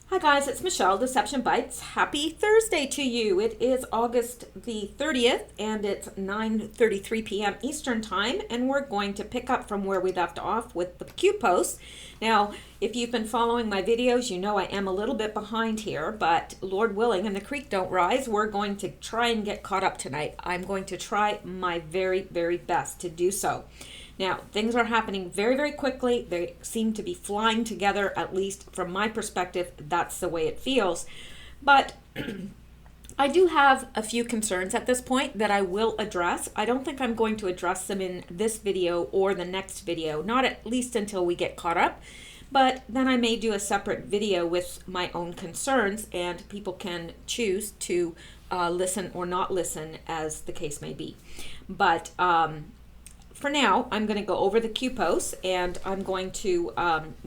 Hi guys, it's Michelle, Deception Bytes. Happy Thursday to you. It is August the 30th and it's 9:33 p.m. Eastern Time, and we're going to pick up from where we left off with the Q post. Now, if you've been following my videos, you know I am a little bit behind here, but Lord willing and the creek don't rise, we're going to try and get caught up tonight. I'm going to try my very, very best to do so. Now, things are happening very, very quickly. They seem to be flying together, at least from my perspective. That's the way it feels. But I do have a few concerns at this point that I will address. I don't think I'm going to address them in this video or the next video, not at least until we get caught up. But then I may do a separate video with my own concerns, and people can choose to listen or not listen as the case may be. But for now, I'm going to go over the Q posts, and I'm going to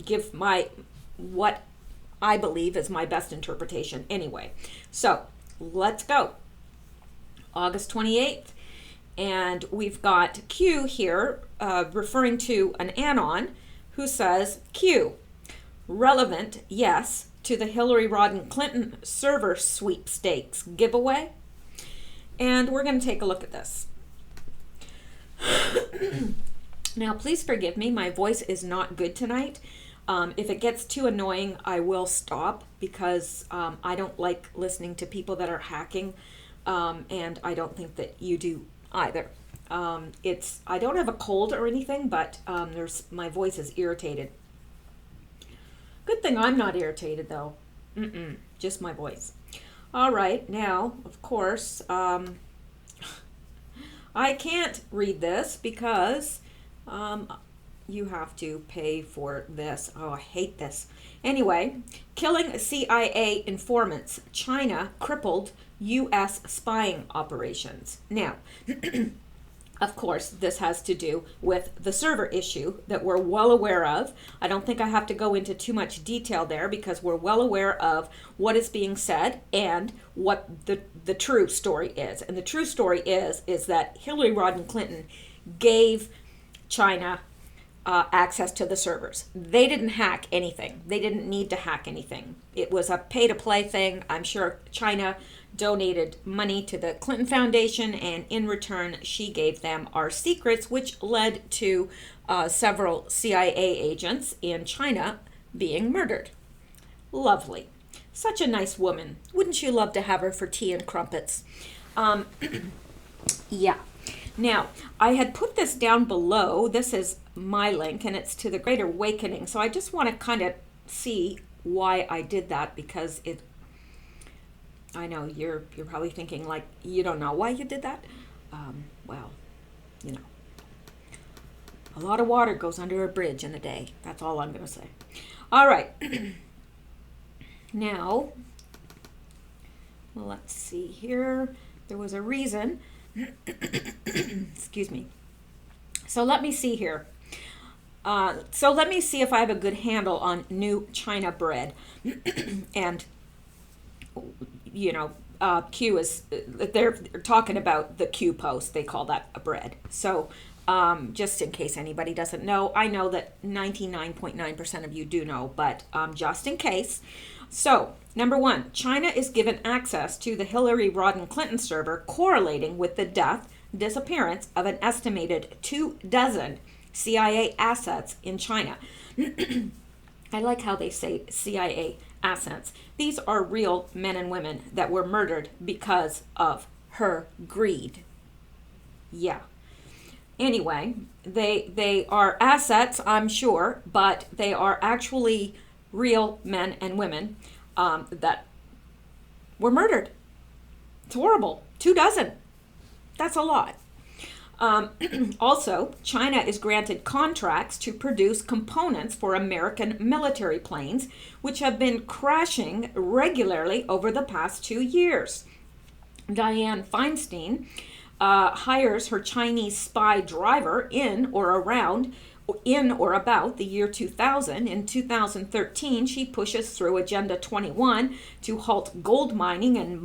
give what I believe is my best interpretation anyway. So let's go. August 28th, and we've got Q here referring to an anon who says, Q, relevant, yes, to the Hillary Rodham Clinton server sweepstakes giveaway. And we're going to take a look at this. Now, please forgive me. My voice is not good tonight. If it gets too annoying, I will stop because I don't like listening to people that are hacking, and I don't think that you do either. I don't have a cold or anything, but my voice is irritated. Good thing I'm not irritated though. Just my voice. All right, now, of course, I can't read this because you have to pay for this. Oh, I hate this. Anyway, killing CIA informants. China crippled U.S. spying operations. Now, of course, this has to do with the server issue that we're well aware of. I don't think I have to go into too much detail there because we're well aware of what is being said and what the true story is. And the true story is that Hillary Rodham Clinton gave China access to the servers. They didn't hack anything. They didn't need to hack anything. It was a pay-to-play thing. I'm sure China donated money to the Clinton Foundation, and in return, she gave them our secrets, which led to several CIA agents in China being murdered. Lovely. Such a nice woman. Wouldn't you love to have her for tea and crumpets? Yeah. Now, I had put this down below. This is my link, and it's to the Great Awakening. So I just want to kind of see why I did that, because I know you're probably thinking, like, you don't know why you did that. Well, you know, a lot of water goes under a bridge in a day. That's all I'm going to say. All right. Now, let's see here. There was a reason. Excuse me. So let me see here. So let me see if I have a good handle on new China bread. And, you know, Q is, they're talking about the Q post. They call that a bread. So just in case anybody doesn't know, I know that 99.9% of you do know, but just in case. So, number one, China is given access to the Hillary Rodham Clinton server, correlating with the disappearance of an estimated 24 CIA assets in China. I like how they say CIA assets. These are real men and women that were murdered because of her greed. Yeah. Anyway, they are assets, I'm sure, but they are actually real men and women that were murdered. It's horrible. 24. That's a lot. Also, China is granted contracts to produce components for American military planes, which have been crashing regularly over the past 2 years. Dianne Feinstein hires her Chinese spy driver in or about the year 2000. In 2013, she pushes through Agenda 21 to halt gold mining and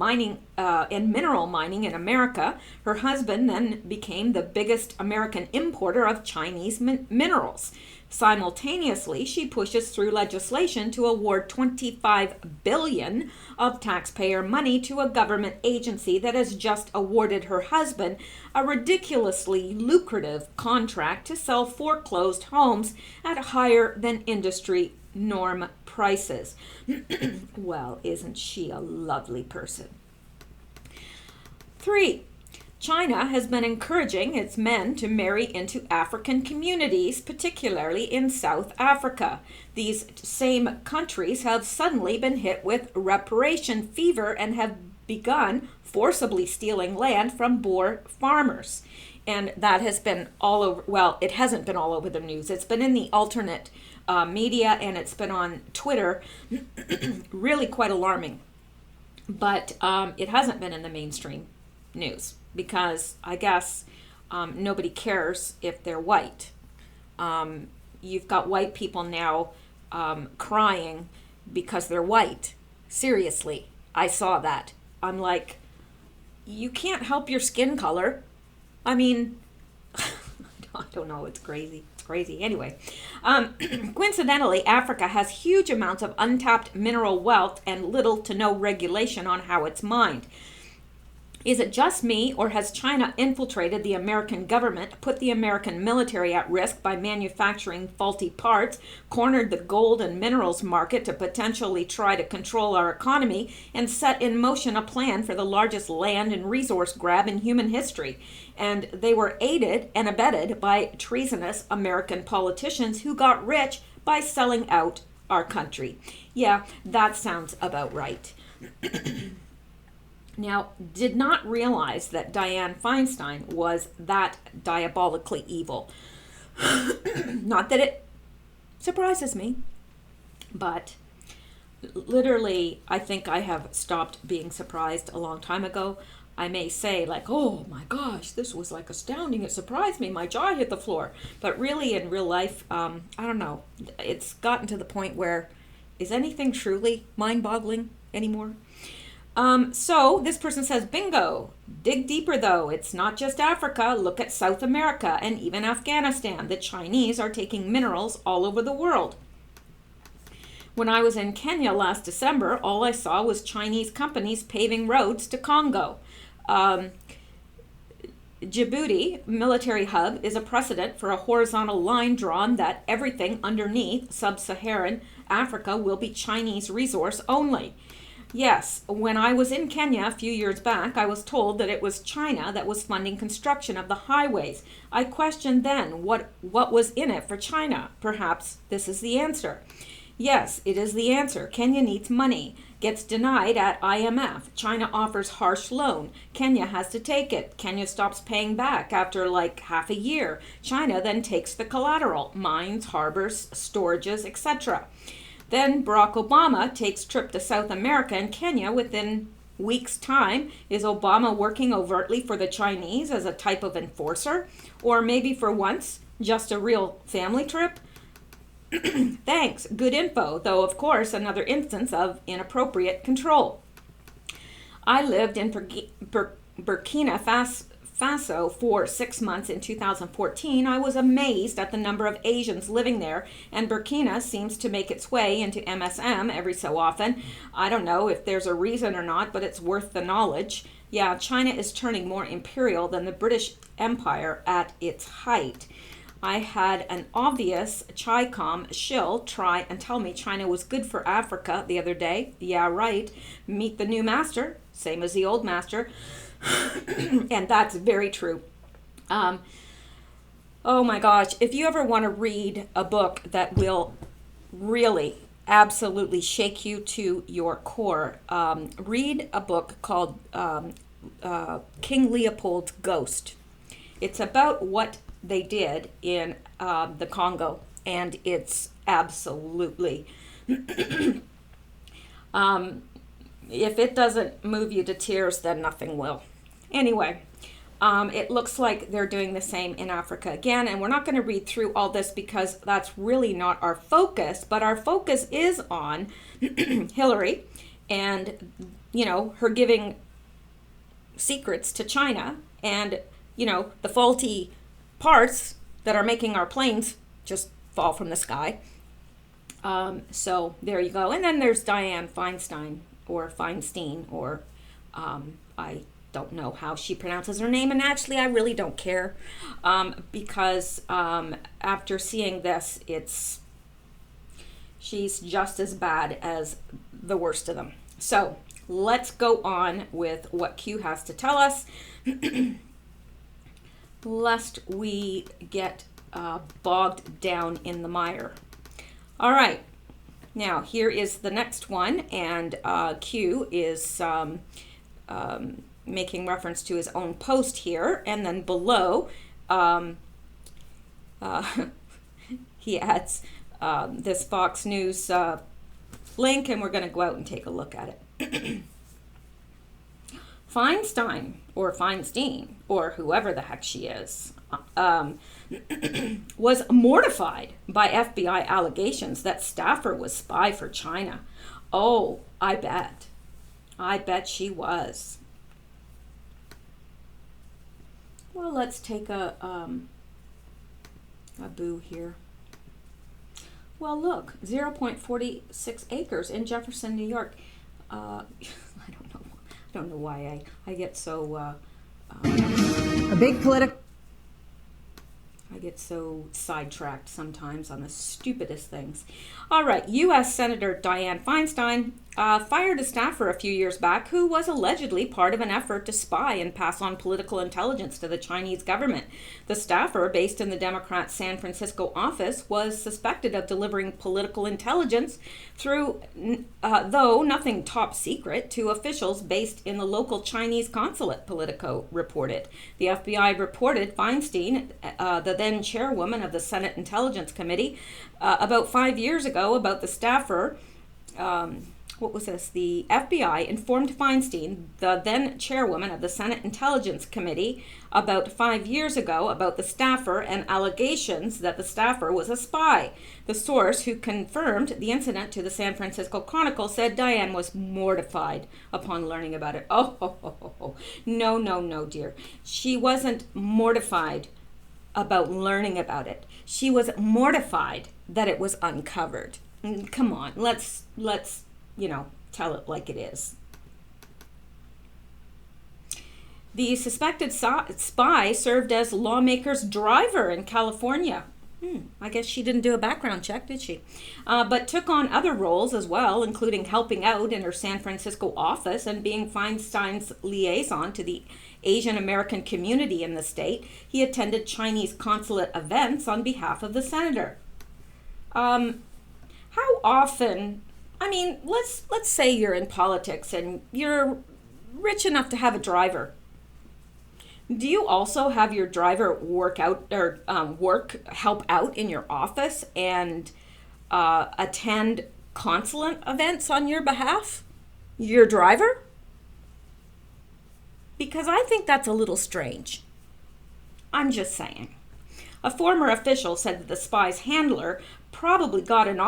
mineral mining in America. Her husband then became the biggest American importer of Chinese minerals. Simultaneously, she pushes through legislation to award $25 billion of taxpayer money to a government agency that has just awarded her husband a ridiculously lucrative contract to sell foreclosed homes at higher than industry norm prices. Well, isn't she a lovely person? 3. China has been encouraging its men to marry into African communities, particularly in South Africa. These same countries have suddenly been hit with reparation fever and have begun forcibly stealing land from Boer farmers. And that has been all over, well, it hasn't been all over the news. It's been in the alternate media, and it's been on Twitter. Really quite alarming. But it hasn't been in the mainstream news, because I guess nobody cares if they're white. You've got white people now crying because they're white. Seriously, I saw that. I'm like, you can't help your skin color. I mean, I don't know, it's crazy. It's crazy. Anyway, coincidentally, Africa has huge amounts of untapped mineral wealth and little to no regulation on how it's mined. Is it just me, or has China infiltrated the American government, put the American military at risk by manufacturing faulty parts, cornered the gold and minerals market to potentially try to control our economy, and set in motion a plan for the largest land and resource grab in human history? And they were aided and abetted by treasonous American politicians who got rich by selling out our country. Yeah, that sounds about right. Now, did not realize that Dianne Feinstein was that diabolically evil. Not that it surprises me, but literally, I think I have stopped being surprised a long time ago. I may say, like, oh my gosh, this was like astounding. It surprised me. My jaw hit the floor. But really, in real life, I don't know. It's gotten to the point where, is anything truly mind-boggling anymore? So this person says, bingo. Dig deeper though. It's not just Africa. Look at South America and even Afghanistan. The Chinese are taking minerals all over the world. When I was in Kenya last December, all I saw was Chinese companies paving roads to Congo. Djibouti military hub is a precedent for a horizontal line drawn that everything underneath sub-Saharan Africa will be Chinese resource only. Yes, when I was in Kenya a few years back, I was told that it was China that was funding construction of the highways. I questioned then what was in it for China. Perhaps this is the answer. Yes, it is the answer. Kenya needs money. Gets denied at IMF. China offers harsh loan. Kenya has to take it. Kenya stops paying back after like half a year. China then takes the collateral, mines, harbors, storages, etc. Then Barack Obama takes trip to South America and Kenya within weeks' time. Is Obama working overtly for the Chinese as a type of enforcer? Or maybe for once, just a real family trip? Thanks, good info, though of course another instance of inappropriate control. I lived in Burkina Faso for 6 months in 2014. I was amazed at the number of Asians living there, and Burkina seems to make its way into MSM every so often. I don't know if there's a reason or not, but it's worth the knowledge. Yeah, China is turning more imperial than the British Empire at its height. I had an obvious Chi-Com shill try and tell me China was good for Africa the other day. Yeah, right. Meet the new master, same as the old master. And that's very true. Oh my gosh, if you ever want to read a book that will really absolutely shake you to your core, read a book called King Leopold's Ghost. It's about what they did in the Congo, and it's absolutely if it doesn't move you to tears, then nothing will. Anyway, it looks like they're doing the same in Africa again, and we're not going to read through all this because that's really not our focus, but our focus is on Hillary and, her giving secrets to China and, the faulty parts that are making our planes just fall from the sky. So there you go. And then there's Dianne Feinstein, or Feinstein, or I don't know how she pronounces her name, and actually I really don't care, because after seeing this, she's just as bad as the worst of them. So let's go on with what Q has to tell us, lest we get bogged down in the mire. All right, now here is the next one, and Q is making reference to his own post here, and then below he adds this Fox News link, and we're going to go out and take a look at it. Feinstein, or Feinstein, or whoever the heck she is, was mortified by FBI allegations that staffer was spy for China. Oh, I bet she was. Well, let's take a boo here. Well, look, 0.46 acres in Jefferson, New York. I don't know why I get so a big political. I get so sidetracked sometimes on the stupidest things. All right, U.S. Senator Dianne Feinstein fired a staffer a few years back who was allegedly part of an effort to spy and pass on political intelligence to the Chinese government. The staffer, based in the Democrats' San Francisco office, was suspected of delivering political intelligence through, though nothing top secret, to officials based in the local Chinese consulate, Politico reported. The FBI reported Feinstein, the then chairwoman of the Senate Intelligence Committee, about 5 years ago about the staffer. The FBI informed Feinstein, the then chairwoman of the Senate Intelligence Committee, about 5 years ago about the staffer and allegations that the staffer was a spy. The source who confirmed the incident to the San Francisco Chronicle said Dianne was mortified upon learning about it. No, dear. She wasn't mortified about learning about it. She was mortified that it was uncovered. Come on, let's tell it like it is. The suspected spy served as lawmakers' driver in California. I guess she didn't do a background check, did she? But took on other roles as well, including helping out in her San Francisco office and being Feinstein's liaison to the Asian American community in the state. He attended Chinese consulate events on behalf of the senator. How often... let's say you're in politics and you're rich enough to have a driver. Do you also have your driver help out in your office and attend consulate events on your behalf? Your driver? Because I think that's a little strange. I'm just saying. A former official said that the spy's handler probably got an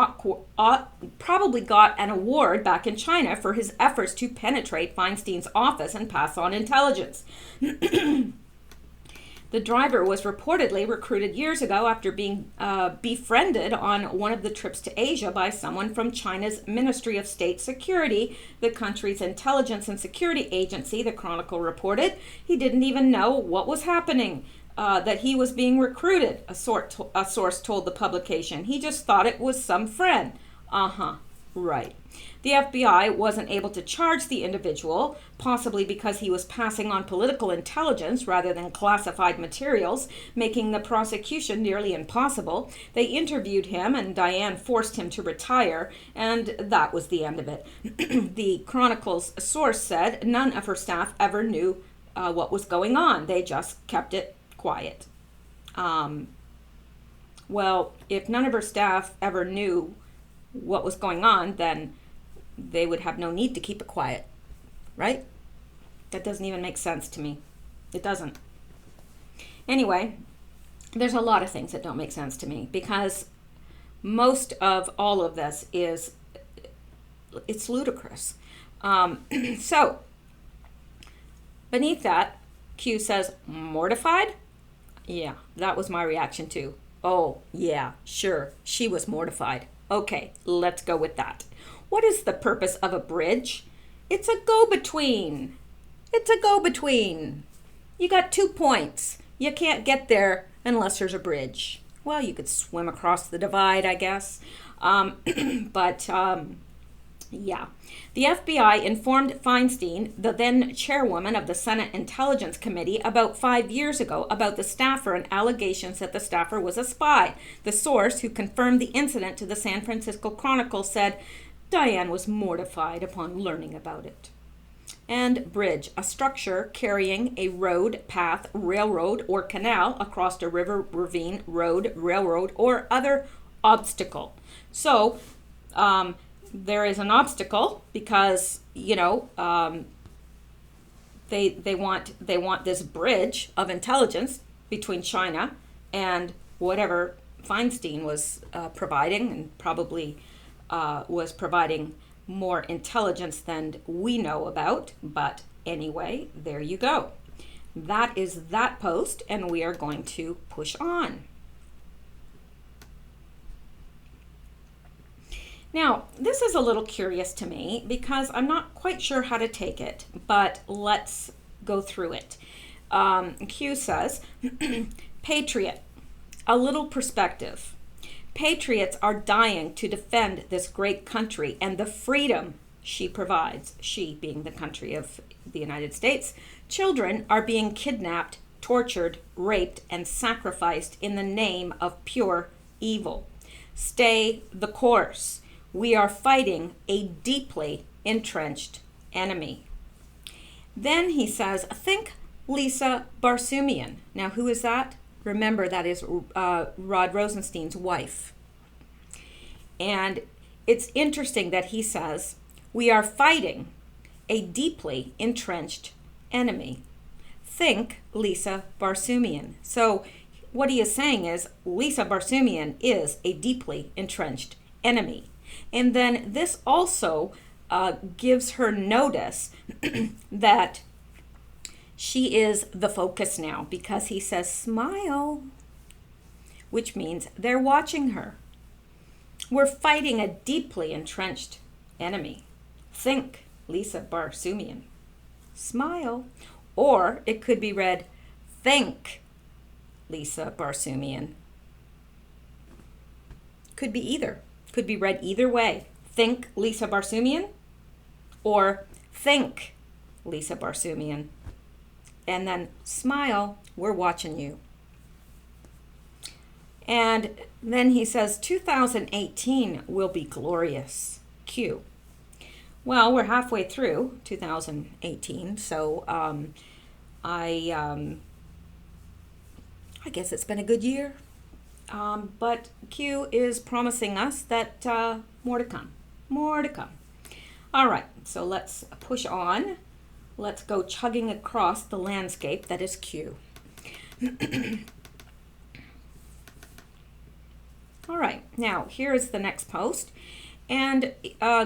award back in China for his efforts to penetrate Feinstein's office and pass on intelligence. The driver was reportedly recruited years ago after being befriended on one of the trips to Asia by someone from China's Ministry of State Security, the country's intelligence and security agency, the Chronicle reported. He didn't even know what was happening. That he was being recruited, a source told the publication. He just thought it was some friend. Right. The FBI wasn't able to charge the individual, possibly because he was passing on political intelligence rather than classified materials, making the prosecution nearly impossible. They interviewed him, and Dianne forced him to retire, and that was the end of it. The Chronicle's source said none of her staff ever knew what was going on. They just kept it quiet. Well, if none of her staff ever knew what was going on, then they would have no need to keep it quiet, right? That doesn't even make sense to me. It doesn't. Anyway, there's a lot of things that don't make sense to me because most of all of this it's ludicrous. So, beneath that, Q says, mortified? Yeah, that was my reaction too. Oh, yeah, sure. She was mortified. Okay, let's go with that. What is the purpose of a bridge? It's a go between. It's a go between. You got 2 points. You can't get there unless there's a bridge. Well, you could swim across the divide, I guess. But yeah. The FBI informed Feinstein, the then chairwoman of the Senate Intelligence Committee, about 5 years ago about the staffer and allegations that the staffer was a spy. The source, who confirmed the incident to the San Francisco Chronicle, said Diane was mortified upon learning about it. And bridge, a structure carrying a road, path, railroad, or canal across a river, ravine, road, railroad, or other obstacle. So, there is an obstacle because they want this bridge of intelligence between China and whatever Feinstein was providing, and probably was providing more intelligence than we know about. But anyway, there you go. That is that post, and we are going to push on. Now, this is a little curious to me because I'm not quite sure how to take it, but let's go through it. Q says, Patriot, a little perspective. Patriots are dying to defend this great country and the freedom she provides, she being the country of the United States. Children are being kidnapped, tortured, raped, and sacrificed in the name of pure evil. Stay the course. We are fighting a deeply entrenched enemy. Then he says, think Lisa Barsoomian. Now, who is that? Remember, that is Rod Rosenstein's wife. And it's interesting that he says, we are fighting a deeply entrenched enemy. Think Lisa Barsoomian. So what he is saying is Lisa Barsoomian is a deeply entrenched enemy. And then this also gives her notice that she is the focus now, because he says smile, which means they're watching her. We're fighting a deeply entrenched enemy. Think Lisa Barsoomian. Smile. Or it could be read, think Lisa Barsoomian. Could be either. Could be read either way. Think Lisa Barsoomian or think Lisa Barsoomian. And then smile, we're watching you. And then he says 2018 will be glorious. Q. Well, we're halfway through 2018, so I guess it's been a good year. But Q is promising us that more to come. More to come. All right, so let's push on. Let's go chugging across the landscape that is Q. All right, now here is the next post. And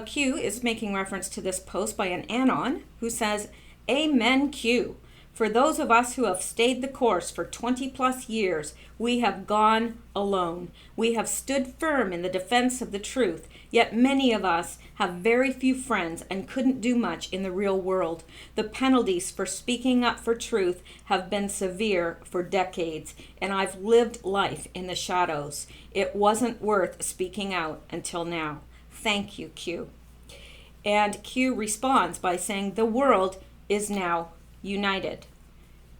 Q is making reference to this post by an Anon who says, Amen, Q. For those of us who have stayed the course for 20 plus years, we have gone alone. We have stood firm in the defense of the truth, yet many of us have very few friends and couldn't do much in the real world. The penalties for speaking up for truth have been severe for decades, and I've lived life in the shadows. It wasn't worth speaking out until now. Thank you, Q. And Q responds by saying, the world is now united.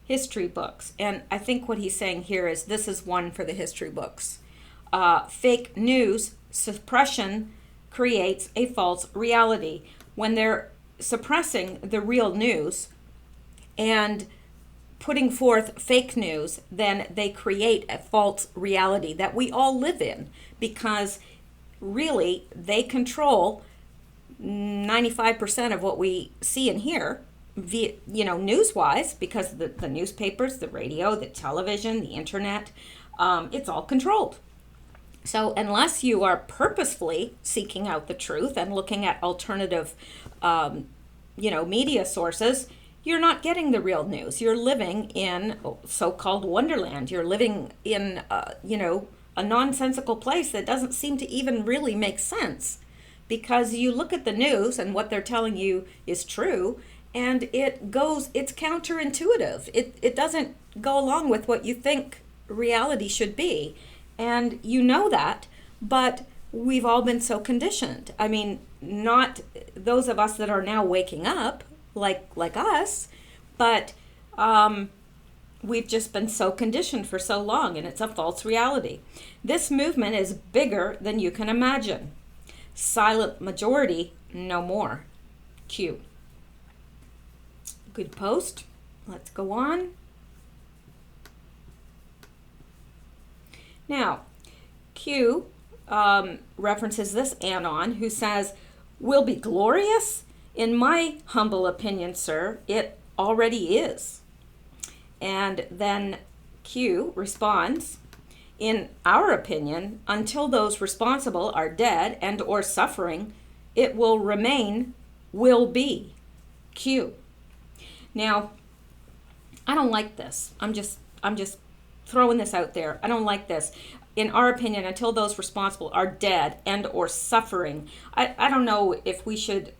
History books. And I think what he's saying here is this is one for the history books. Fake news suppression creates a false reality. When they're suppressing the real news and putting forth fake news, then they create a false reality that we all live in, because really they control 95% of what we see and hear, news-wise, because the newspapers, the radio, the television, the internet, it's all controlled. So unless you are purposefully seeking out the truth and looking at alternative, media sources, you're not getting the real news. You're living in so-called wonderland. You're living in, a nonsensical place that doesn't seem to even really make sense, because you look at the news and what they're telling you is true, and it's counterintuitive. It doesn't go along with what you think reality should be. And you know that, but we've all been so conditioned. I mean, not those of us that are now waking up, like us, but we've just been so conditioned for so long, and it's a false reality. This movement is bigger than you can imagine. Silent majority, no more. Q. Good post. Let's go on. Now, Q references this anon who says, "Will be glorious? In my humble opinion, sir, it already is." And then Q responds, "In our opinion, until those responsible are dead and or suffering, it will remain, will be." Q. Now, I don't like this. I'm just throwing this out there. I don't like this. In our opinion, until those responsible are dead and or suffering. I don't know if we should.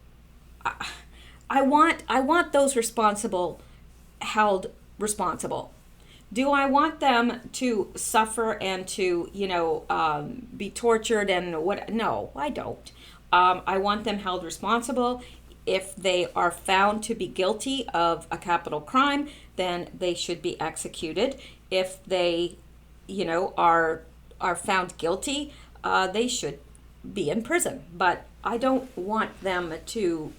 I want those responsible held responsible. Do I want them to suffer and to be tortured and what? No, I don't. I want them held responsible. If they are found to be guilty of a capital crime, then they should be executed. If they, are found guilty, they should be in prison. But I don't want them to,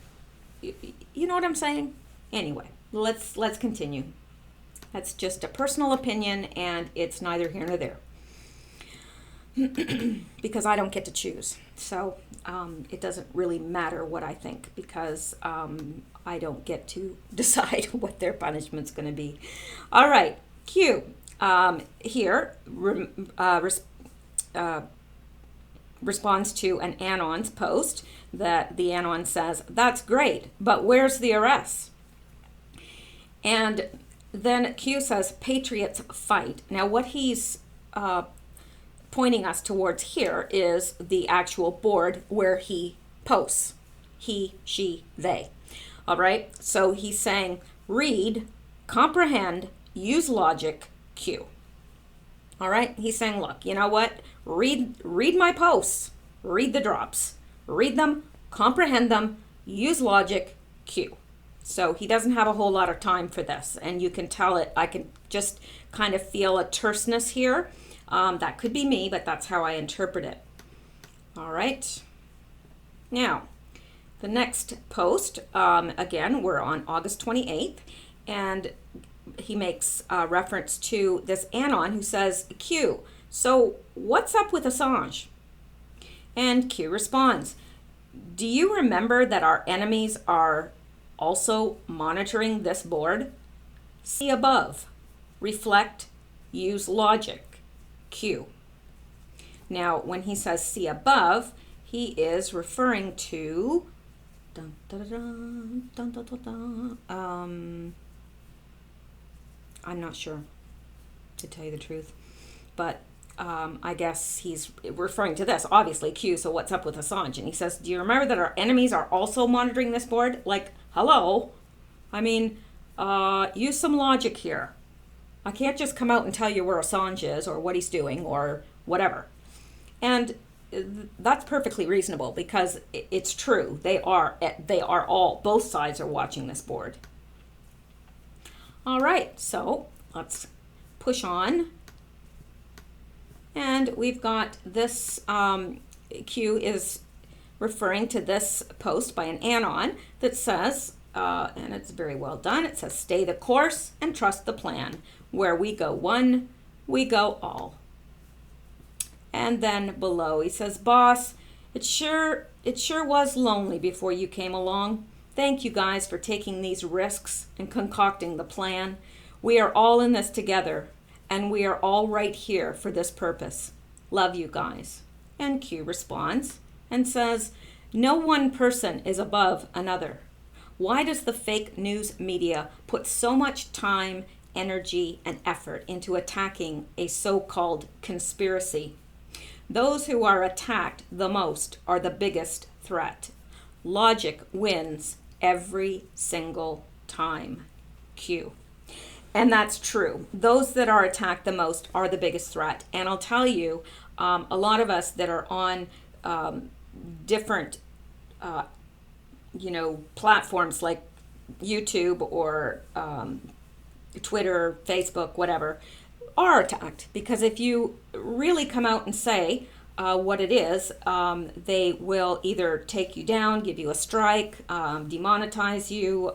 you know what I'm saying? Anyway, let's continue. That's just a personal opinion, and it's neither here nor there. Because I don't get to choose. So it doesn't really matter what I think, because I don't get to decide what their punishment's going to be. All right, Q. Here responds to an Anon's post that the Anon says, "That's great, but where's the arrests?" And then Q says, "Patriots fight." Now what he's pointing us towards here is the actual board where he posts. He, she, they. All right? So he's saying, read, comprehend, use logic, Q. All right? He's saying, look, you know what? Read my posts. Read the drops. Read them, comprehend them, use logic, Q. So he doesn't have a whole lot of time for this. And you can tell it. I can just kind of feel a terseness here. That could be me, but that's how I interpret it. All right. Now, the next post, again, we're on August 28th, and he makes reference to this Anon who says, "Q, so what's up with Assange?" And Q responds, "Do you remember that our enemies are also monitoring this board? See above, reflect, use logic, Q." Now, when he says see above, he is referring to I'm not sure, to tell you the truth, but I guess he's referring to this, obviously, Q, so what's up with Assange? And he says, "Do you remember that our enemies are also monitoring this board?" Like, hello? I mean, use some logic here. I can't just come out and tell you where Assange is or what he's doing or whatever. And that's perfectly reasonable, because it's true. They are all, both sides are watching this board. All right, so let's push on. And we've got this, Q is referring to this post by an Anon that says, and it's very well done, it says, "Stay the course and trust the plan. Where we go one, we go all." And then below he says, "Boss, it sure was lonely before you came along. Thank you guys for taking these risks and concocting the plan. We are all in this together, and we are all right here for this purpose. Love you guys." And Q responds and says, "No one person is above another. Why does the fake news media put so much time, energy, and effort into attacking a so-called conspiracy Those who are attacked the most are the biggest threat. Logic wins every single time. Q. And that's true. Those that are attacked the most are the biggest threat. And I'll tell you, a lot of us that are on different, platforms like YouTube or Twitter, Facebook, whatever, are attacked. Because if you really come out and say what it is, they will either take you down, give you a strike, demonetize you,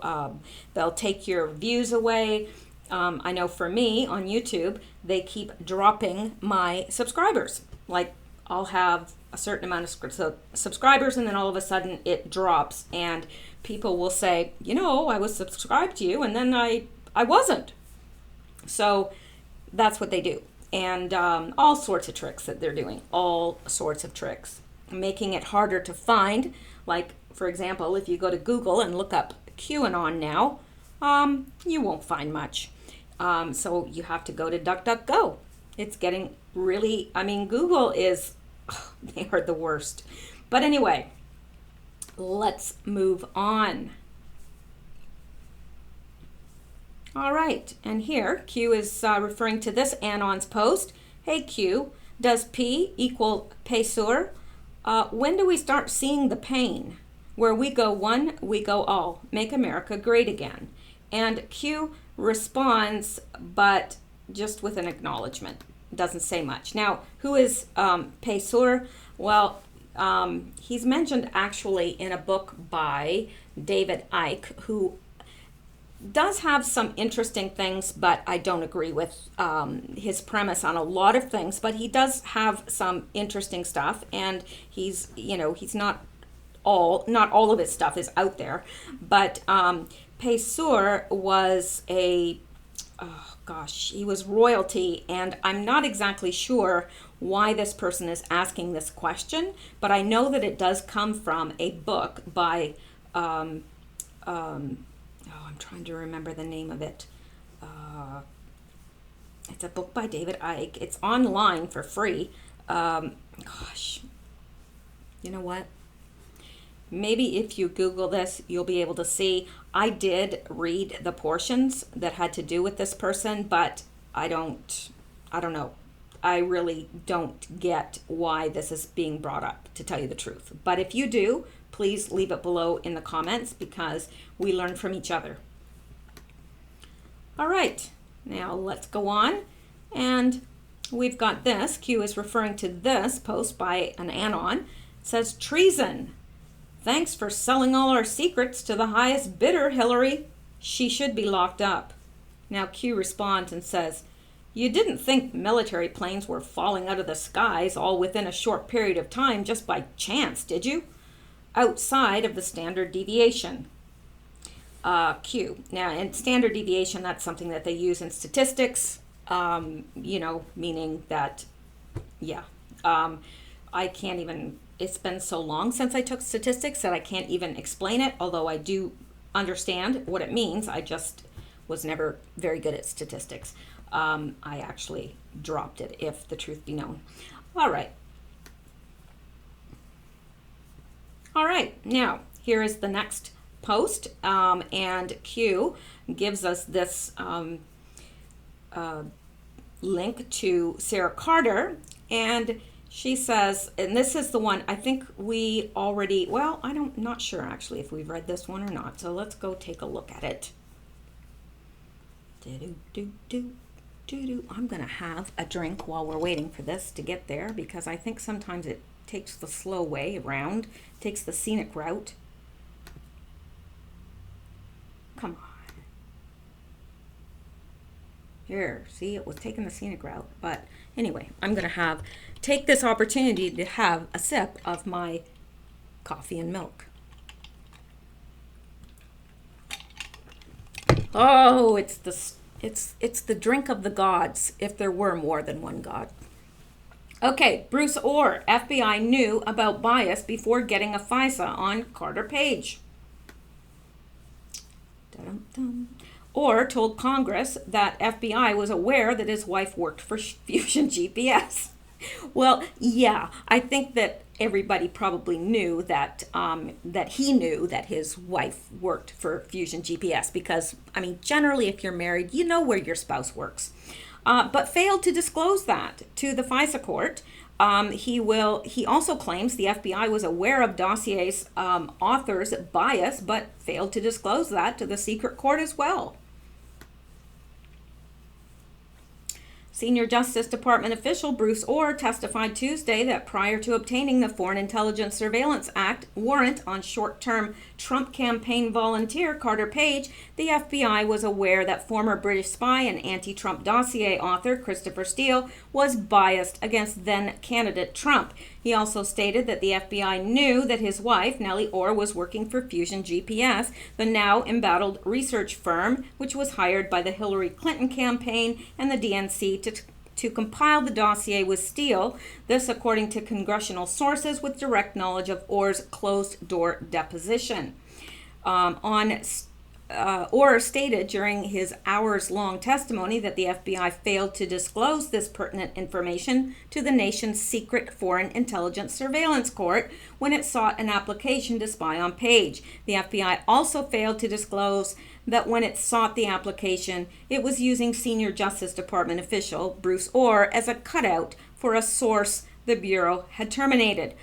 they'll take your views away. I know for me on YouTube, they keep dropping my subscribers. Like I'll have a certain amount of subscribers and then all of a sudden it drops and people will say, I was subscribed to you and then I wasn't. So that's what they do. And all sorts of tricks that they're doing, all sorts of tricks, making it harder to find. Like, for example, if you go to Google and look up QAnon now, you won't find much. So you have to go to DuckDuckGo. It's getting really, Google is, they are the worst. But anyway, let's move on. All right, and here Q is referring to this Anon's post. Hey Q, does P equal Pesur? When do we start seeing the pain? Where we go one, we go all. Make America great again. And Q responds, but just with an acknowledgement. Doesn't say much. Now, who is Pesur? Well, he's mentioned actually in a book by David Icke, who does have some interesting things, but I don't agree with his premise on a lot of things, but he does have some interesting stuff, and he's not all of his stuff is out there, but Pesur was he was royalty, and I'm not exactly sure why this person is asking this question, but I know that it does come from a book by I'm trying to remember the name of it. It's a book by David Icke. It's online for free. You know what? Maybe if you Google this, you'll be able to see. I did read the portions that had to do with this person, but I don't know. I really don't get why this is being brought up, to tell you the truth. But if you do, please leave it below in the comments because we learn from each other. All right, now let's go on. And we've got this. Q is referring to this post by an Anon. It says, treason. Thanks for selling all our secrets to the highest bidder, Hillary. She should be locked up. Now Q responds and says, you didn't think military planes were falling out of the skies all within a short period of time just by chance, did you? Outside of the standard deviation. Q. Now, in standard deviation, that's something that they use in statistics, meaning that, I can't even, it's been so long since I took statistics that I can't even explain it, although I do understand what it means. I just was never very good at statistics. I actually dropped it, if the truth be known. All right. All right, now here is the next post, and Q gives us this link to Sarah Carter, and she says, and this is the one I think we already, not sure actually if we've read this one or not, so let's go take a look at it. I'm gonna have a drink while we're waiting for this to get there, because I think sometimes it takes the slow way around, takes the scenic route. Come on. Here, see, it was taking the scenic route. But anyway, I'm going to take this opportunity to have a sip of my coffee and milk. Oh, it's the drink of the gods, if there were more than one god. Okay, Bruce Orr, FBI knew about bias before getting a FISA on Carter Page. Dun-dun-dun. Orr told Congress that FBI was aware that his wife worked for Fusion GPS. Well, yeah, I think that everybody probably knew that that he knew that his wife worked for Fusion GPS because, I mean, generally, if you're married, you know where your spouse works, but failed to disclose that to the FISA court. He also claims the FBI was aware of dossier's author's bias, but failed to disclose that to the secret court as well. Senior Justice Department official Bruce Orr testified Tuesday that prior to obtaining the Foreign Intelligence Surveillance Act warrant on short-term Trump campaign volunteer Carter Page, the FBI was aware that former British spy and anti-Trump dossier author Christopher Steele was biased against then-candidate Trump. He also stated that the FBI knew that his wife, Nellie Orr, was working for Fusion GPS, the now embattled research firm, which was hired by the Hillary Clinton campaign and the DNC to compile the dossier with Steele, this according to congressional sources with direct knowledge of Orr's closed-door deposition. Orr stated during his hours-long testimony that the FBI failed to disclose this pertinent information to the nation's secret Foreign Intelligence Surveillance Court when it sought an application to spy on Page. The FBI also failed to disclose that when it sought the application, it was using Senior Justice Department official Bruce Orr as a cutout for a source the Bureau had terminated.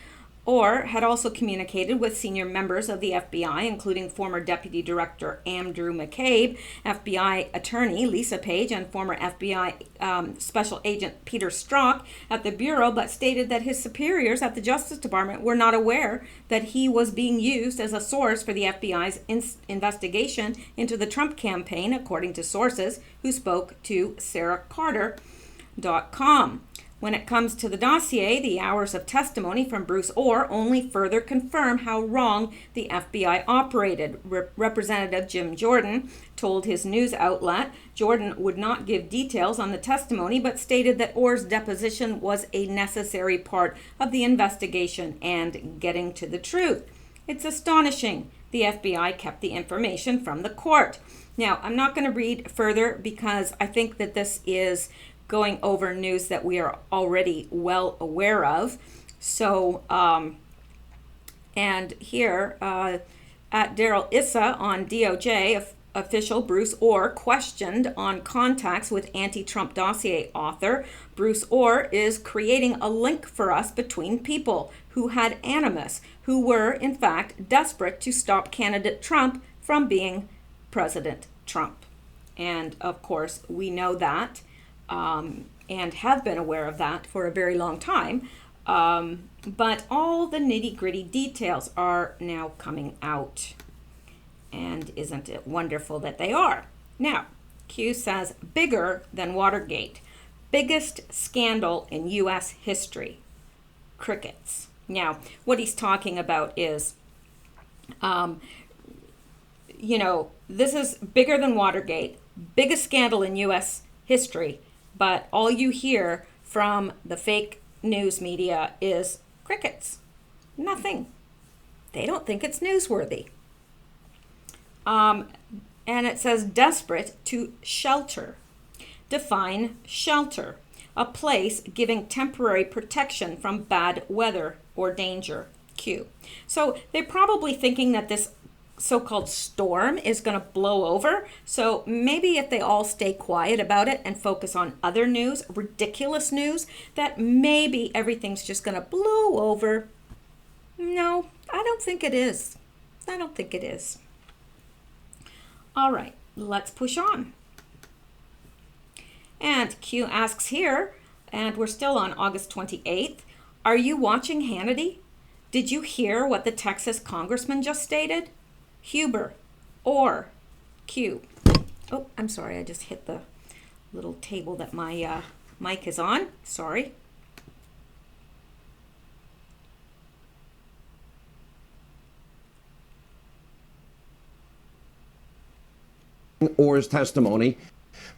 Orr had also communicated with senior members of the FBI, including former Deputy Director Andrew McCabe, FBI Attorney Lisa Page, and former FBI Special Agent Peter Strzok at the Bureau, but stated that his superiors at the Justice Department were not aware that he was being used as a source for the FBI's investigation into the Trump campaign, according to sources who spoke to SarahCarter.com. When it comes to the dossier, the hours of testimony from Bruce Orr only further confirm how wrong the FBI operated. Representative Jim Jordan told his news outlet Jordan would not give details on the testimony, but stated that Orr's deposition was a necessary part of the investigation and getting to the truth. It's astonishing the FBI kept the information from the court. Now, I'm not going to read further because I think that this is going over news that we are already well aware of. So, and here at Daryl Issa on DOJ, official Bruce Orr questioned on contacts with anti-Trump dossier author. Bruce Orr is creating a link for us between people who had animus, who were, in fact, desperate to stop candidate Trump from being President Trump. And, of course, we know that. And have been aware of that for a very long time. But all the nitty-gritty details are now coming out. And isn't it wonderful that they are? Now, Q says, bigger than Watergate. Biggest scandal in U.S. history. Crickets. Now, what he's talking about is, this is bigger than Watergate. Biggest scandal in U.S. history. But all you hear from the fake news media is crickets. Nothing. They don't think it's newsworthy. And it says desperate to shelter. Define shelter. A place giving temporary protection from bad weather or danger. Q. So they're probably thinking that this so-called storm is going to blow over. So maybe if they all stay quiet about it and focus on other news, ridiculous news, that maybe everything's just going to blow over. No, I don't think it is. I don't think it is. All right, let's push on. And Q asks here, and we're still on August 28th, are you watching Hannity? Did you hear what the Texas congressman just stated? Huber, or Q. Oh, I'm sorry, I just hit the little table that my mic is on. Sorry. Orr's testimony.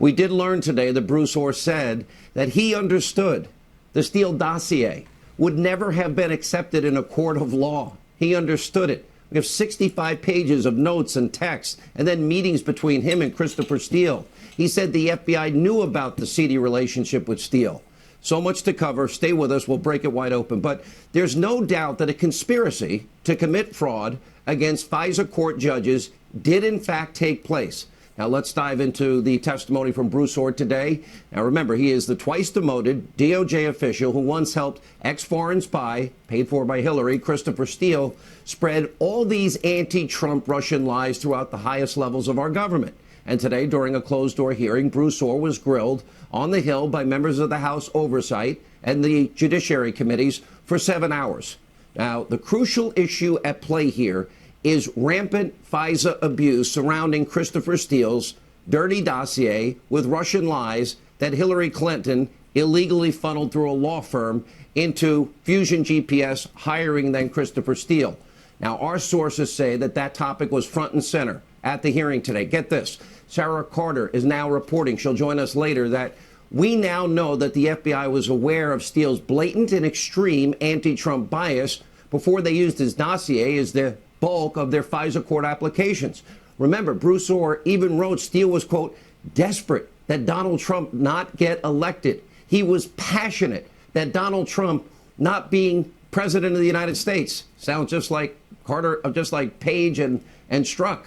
We did learn today that Bruce Orr said that he understood the Steele dossier would never have been accepted in a court of law. He understood it. We have 65 pages of notes and texts, and then meetings between him and Christopher Steele. He said the FBI knew about the seedy relationship with Steele. So much to cover. Stay with us. We'll break it wide open. But there's no doubt that a conspiracy to commit fraud against FISA court judges did in fact take place. Now, let's dive into the testimony from Bruce Orr today. Now, remember, he is the twice-demoted DOJ official who once helped ex-foreign spy, paid for by Hillary, Christopher Steele, spread all these anti-Trump Russian lies throughout the highest levels of our government. And today, during a closed-door hearing, Bruce Orr was grilled on the Hill by members of the House Oversight and the Judiciary Committees for 7 hours. Now, the crucial issue at play here is rampant FISA abuse surrounding Christopher Steele's dirty dossier with Russian lies that Hillary Clinton illegally funneled through a law firm into Fusion GPS, hiring then Christopher Steele. Now, our sources say that that topic was front and center at the hearing today. Get this. Sarah Carter is now reporting, she'll join us later, that we now know that the FBI was aware of Steele's blatant and extreme anti-Trump bias before they used his dossier as the bulk of their FISA court applications. Remember, Bruce Orr even wrote Steele was, quote, desperate that Donald Trump not get elected. He was passionate that Donald Trump not being president of the United States. Sounds just like Carter, just like Page and Strzok.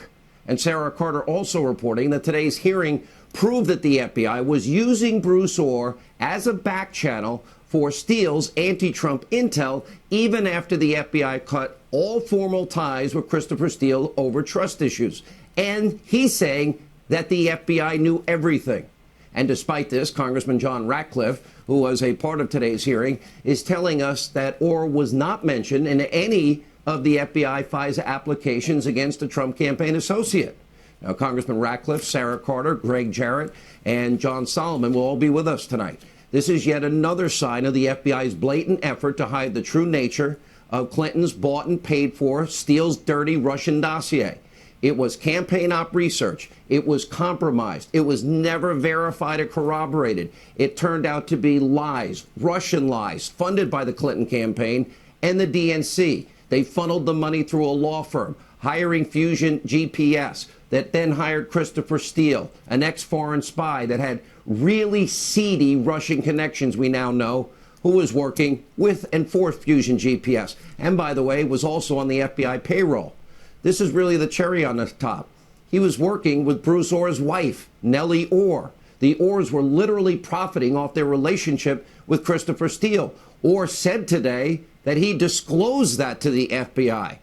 And Sarah Carter also reporting that today's hearing proved that the FBI was using Bruce Orr as a back channel for Steele's anti-Trump intel, even after the FBI cut all formal ties with Christopher Steele over trust issues. And he's saying that the FBI knew everything. And despite this, Congressman John Ratcliffe, who was a part of today's hearing, is telling us that Orr was not mentioned in any of the FBI FISA applications against a Trump campaign associate. Now, Congressman Ratcliffe, Sarah Carter, Greg Jarrett, and John Solomon will all be with us tonight. This is yet another sign of the FBI's blatant effort to hide the true nature of Clinton's bought and paid for Steele's dirty Russian dossier. It was campaign op research. It was compromised. It was never verified or corroborated. It turned out to be lies, Russian lies, funded by the Clinton campaign and the DNC. They funneled the money through a law firm, hiring Fusion GPS, that then hired Christopher Steele, an ex-foreign spy that had really seedy Russian connections, we now know, who was working with and for Fusion GPS. And by the way, was also on the FBI payroll. This is really the cherry on the top. He was working with Bruce Orr's wife, Nellie Orr. The Orrs were literally profiting off their relationship with Christopher Steele. Orr said today that he disclosed that to the FBI.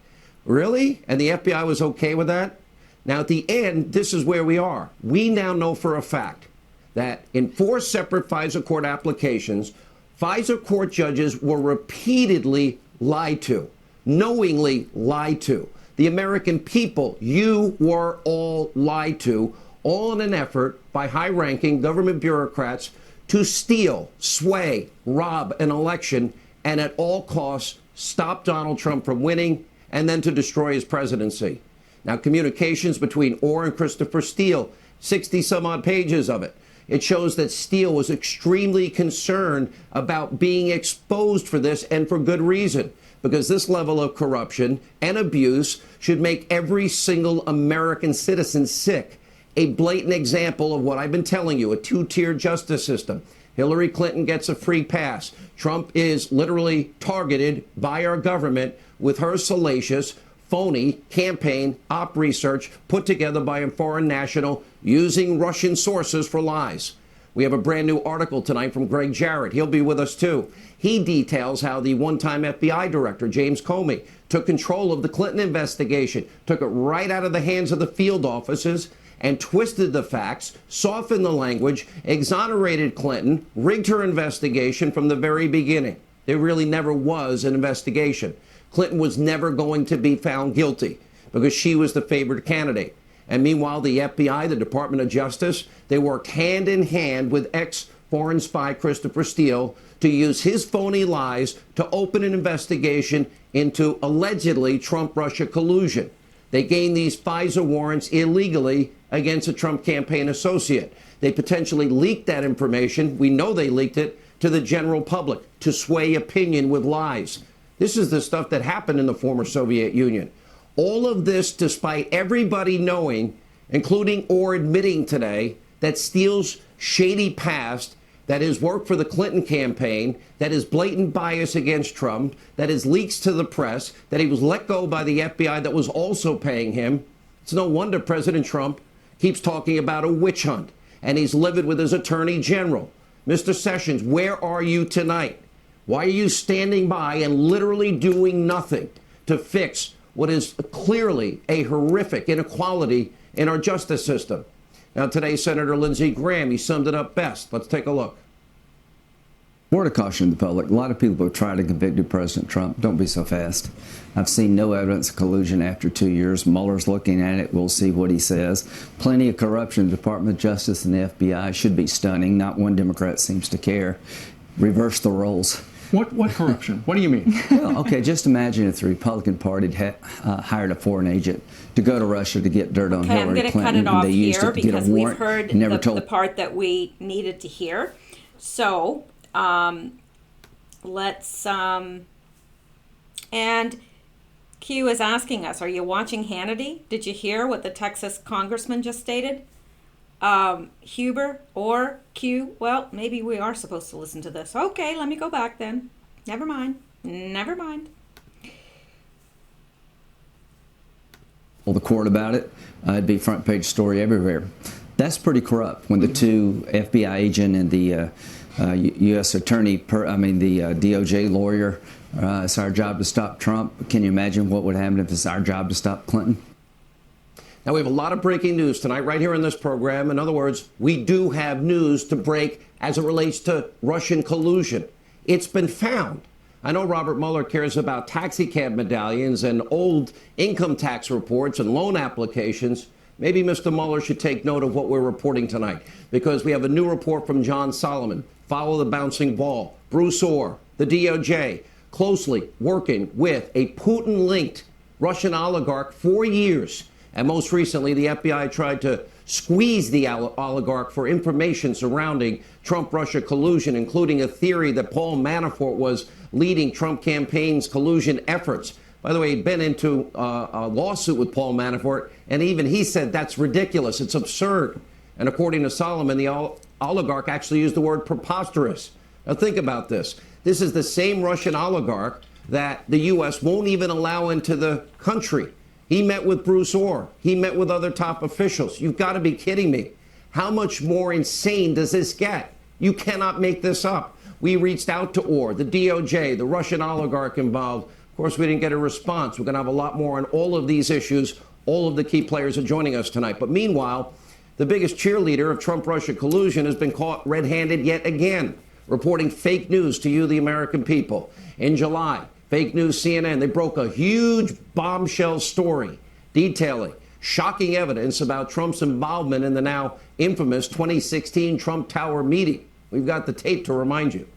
Really? And the FBI was okay with that? Now, at the end, this is where we are. We now know for a fact that in 4 separate FISA court applications, FISA court judges were repeatedly lied to, knowingly lied to. The American people, you were all lied to, all in an effort by high-ranking government bureaucrats to steal, sway, rob an election, and at all costs stop Donald Trump from winning and then to destroy his presidency. Now, communications between Orr and Christopher Steele, 60-some-odd pages of it. It shows that Steele was extremely concerned about being exposed for this, and for good reason, because this level of corruption and abuse should make every single American citizen sick. A blatant example of what I've been telling you, a 2-tier justice system. Hillary Clinton gets a free pass. Trump is literally targeted by our government with her salacious, phony campaign op research put together by a foreign national using Russian sources for lies. We have a brand new article tonight from Greg Jarrett. He'll be with us, too. He details how the one-time FBI director, James Comey, took control of the Clinton investigation, took it right out of the hands of the field offices, and twisted the facts, softened the language, exonerated Clinton, rigged her investigation from the very beginning. There really never was an investigation. Clinton was never going to be found guilty because she was the favored candidate. And meanwhile, the FBI, the Department of Justice, they worked hand in hand with ex-foreign spy Christopher Steele to use his phony lies to open an investigation into allegedly Trump-Russia collusion. They gained these FISA warrants illegally against a Trump campaign associate. They potentially leaked that information. We know they leaked it to the general public to sway opinion with lies. This is the stuff that happened in the former Soviet Union. All of this despite everybody knowing, including Orr admitting today, that Steele's shady past that is work for the Clinton campaign, that is blatant bias against Trump, that is leaks to the press, that he was let go by the FBI that was also paying him. It's no wonder President Trump keeps talking about a witch hunt, and he's livid with his attorney general. Mr. Sessions, where are you tonight? Why are you standing by and literally doing nothing to fix what is clearly a horrific inequality in our justice system? Now, today, Senator Lindsey Graham, he summed it up best. Let's take a look. Word of caution to the public. A lot of people have tried to convict President Trump. Don't be so fast. I've seen no evidence of collusion after 2 years. Mueller's looking at it. We'll see what he says. Plenty of corruption in the Department of Justice and the FBI. Should be stunning. Not one Democrat seems to care. Reverse the roles. What corruption? What do you mean? Well, okay, just imagine if the Republican Party had hired a foreign agent to go to Russia to get dirt on Hillary Clinton. I'm going to cut it off they used here it to get a because warrant, we've heard never the told. part that we needed to hear. So let's, and Q is asking us, are you watching Hannity? Did you hear what the Texas congressman just stated? Huber or Q? Well, maybe we are supposed to listen to this. Okay, let me go back then. Never mind. Never mind. Well, the court about it, it'd be front page story everywhere. That's pretty corrupt when the two FBI agent and the U.S. attorney, the DOJ lawyer, it's our job to stop Trump. Can you imagine what would happen if it's our job to stop Clinton? Now, we have a lot of breaking news tonight right here in this program. In other words, we do have news to break as it relates to Russian collusion. It's been found. I know Robert Mueller cares about taxi cab medallions and old income tax reports and loan applications. Maybe Mr. Mueller should take note of what we're reporting tonight, because we have a new report from John Solomon, Follow the Bouncing Ball, Bruce Orr, the DOJ, closely working with a Putin-linked Russian oligarch for years. And most recently, the FBI tried to squeeze the oligarch for information surrounding Trump-Russia collusion, including a theory that Paul Manafort was leading Trump campaign's collusion efforts. By the way, he'd been into a lawsuit with Paul Manafort, and even he said that's ridiculous, it's absurd. And according to Solomon, the oligarch actually used the word preposterous. Now think about this. This is the same Russian oligarch that the U.S. won't even allow into the country. He met with Bruce Orr. He met with other top officials. You've got to be kidding me. How much more insane does this get? You cannot make this up. We reached out to Orr, the DOJ, the Russian oligarch involved. Of course, we didn't get a response. We're going to have a lot more on all of these issues. All of the key players are joining us tonight. But meanwhile, the biggest cheerleader of Trump-Russia collusion has been caught red-handed yet again, reporting fake news to you, the American people. In July, fake news CNN, they broke a huge bombshell story detailing shocking evidence about Trump's involvement in the now infamous 2016 Trump Tower meeting. We've got the tape to remind you.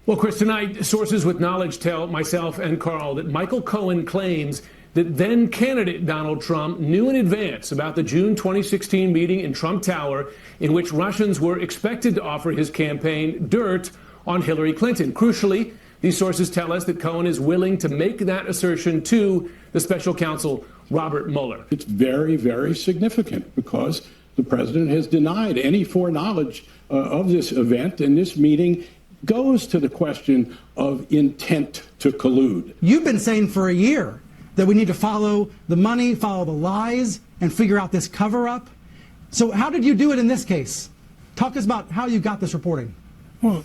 Well, Chris, tonight, sources with knowledge tell myself and Carl that Michael Cohen claims that then candidate Donald Trump knew in advance about the June 2016 meeting in Trump Tower in which Russians were expected to offer his campaign dirt on Hillary Clinton. Crucially, these sources tell us that Cohen is willing to make that assertion to the special counsel, Robert Mueller. It's very, very significant because the president has denied any foreknowledge of this event, and this meeting goes to the question of intent to collude. You've been saying for a year that we need to follow the money, follow the lies, and figure out this cover-up. So how did you do it in this case? Talk to us about how you got this reporting. Well,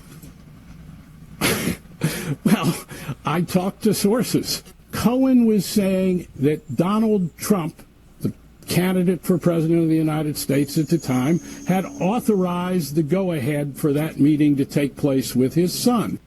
I talked to sources. Cohen was saying that Donald Trump, the candidate for president of the United States at the time, had authorized the go-ahead for that meeting to take place with his son.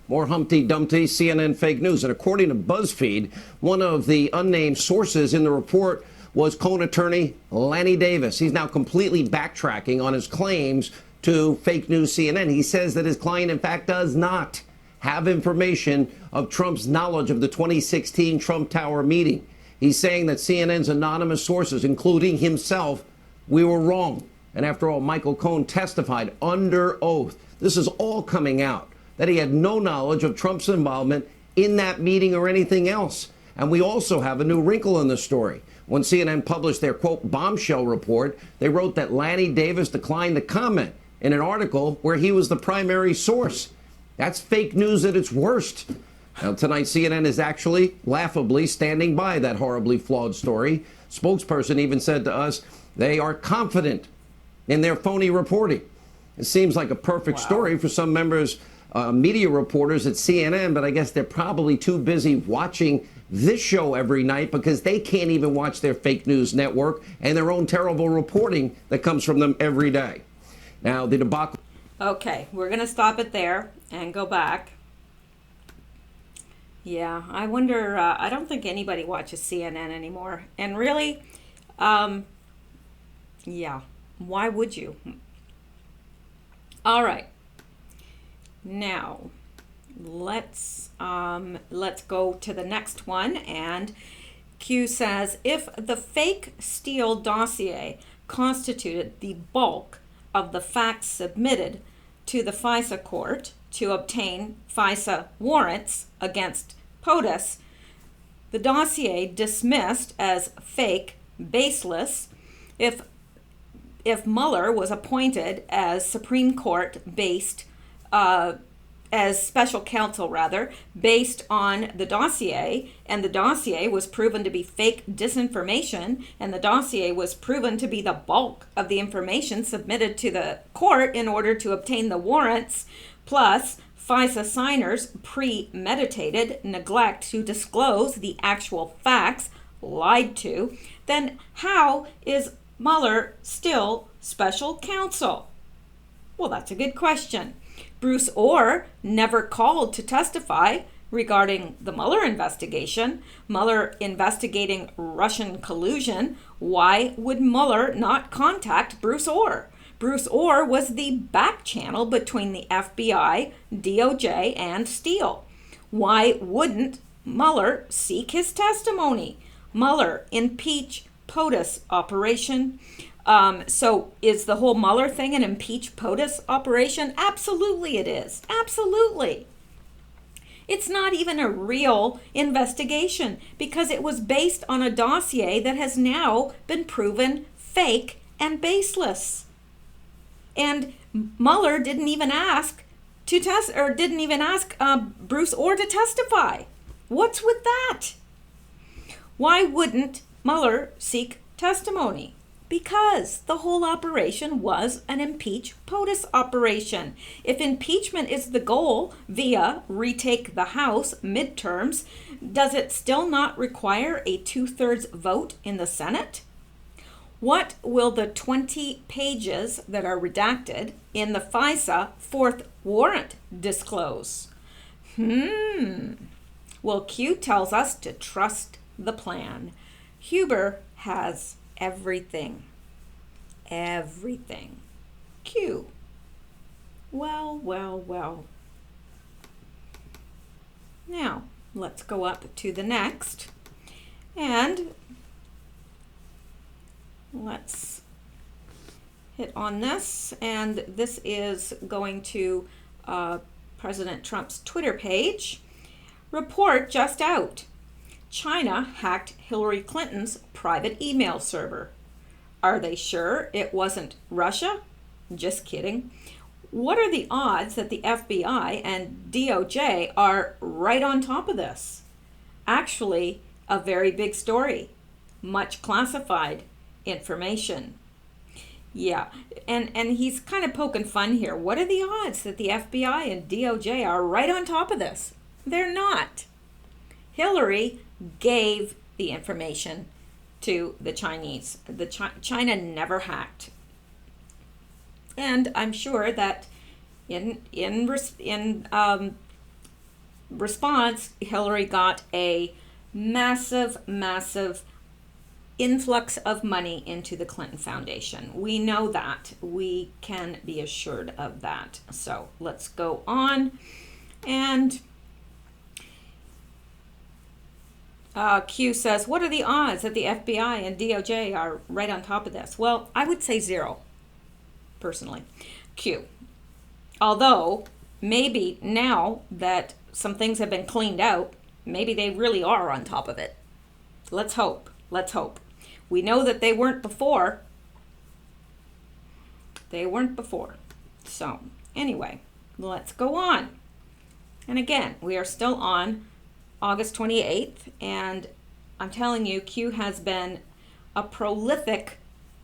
More Humpty Dumpty CNN fake news. And according to BuzzFeed, one of the unnamed sources in the report was Cohen attorney Lanny Davis. He's now completely backtracking on his claims to fake news CNN. He says that his client, in fact, does not have information of Trump's knowledge of the 2016 Trump Tower meeting. He's saying that CNN's anonymous sources, including himself, we were wrong. And after all, Michael Cohen testified under oath. This is all coming out, that he had no knowledge of Trump's involvement in that meeting or anything else. And we also have a new wrinkle in the story. When CNN published their, quote, bombshell report, they wrote that Lanny Davis declined to comment in an article where he was the primary source. That's fake news at its worst. Now, tonight, CNN is actually laughably standing by that horribly flawed story. Spokesperson even said to us they are confident in their phony reporting. It seems like a perfect story for some members, media reporters at CNN, but I guess they're probably too busy watching this show every night because they can't even watch their fake news network and their own terrible reporting that comes from them every day. Now, the debacle. Okay, we're going to stop it there and go back. Yeah, I wonder, I don't think anybody watches CNN anymore. And really, yeah, why would you? All right. Now, let's go to the next one. And Q says, if the fake Steele dossier constituted the bulk of the facts submitted to the FISA court to obtain FISA warrants against POTUS, the dossier dismissed as fake, baseless, if Mueller was appointed as Supreme Court based, as special counsel rather, based on the dossier, and the dossier was proven to be fake disinformation, and the dossier was proven to be the bulk of the information submitted to the court in order to obtain the warrants, plus FISA signers' premeditated neglect to disclose the actual facts lied to, then how is Mueller still special counsel? Well, that's a good question. Bruce Orr never called to testify regarding the Mueller investigation. Mueller investigating Russian collusion. Why would Mueller not contact Bruce Orr? Bruce Orr was the back channel between the FBI, DOJ, and Steele. Why wouldn't Mueller seek his testimony? Mueller impeach POTUS operation. So is the whole Mueller thing an impeach POTUS operation? Absolutely it is. Absolutely. It's not even a real investigation because it was based on a dossier that has now been proven fake and baseless. And Mueller didn't even ask to test, or didn't even ask Bruce Orr to testify. What's with that? Why wouldn't Mueller seek testimony? Because the whole operation was an impeach POTUS operation. If impeachment is the goal via retake the House midterms, does it still not require a 2/3 vote in the Senate? What will the 20 pages that are redacted in the FISA fourth warrant disclose? Well, Q tells us to trust the plan. Huber has everything. Everything. Q. Well, well, well. Now, let's go up to the next. And let's hit on this. And this is going to President Trump's Twitter page. Report just out. China hacked Hillary Clinton's private email server. Are they sure it wasn't Russia? Just kidding. What are the odds that the FBI and DOJ are right on top of this? Actually, a very big story. Much classified information. Yeah, and he's kind of poking fun here. What are the odds that the FBI and DOJ are right on top of this? They're not. Hillary gave the information to the Chinese. China never hacked. And I'm sure that in response, Hillary got a massive influx of money into the Clinton Foundation. We know that. We can be assured of that. So let's go on. And Q says, what are the odds that the FBI and DOJ are right on top of this? Well, I would say 0, personally. Q. Although, maybe now that some things have been cleaned out, maybe they really are on top of it. Let's hope. Let's hope. We know that they weren't before. They weren't before. So anyway, let's go on. And again, we are still on August 28th, and I'm telling you, Q has been a prolific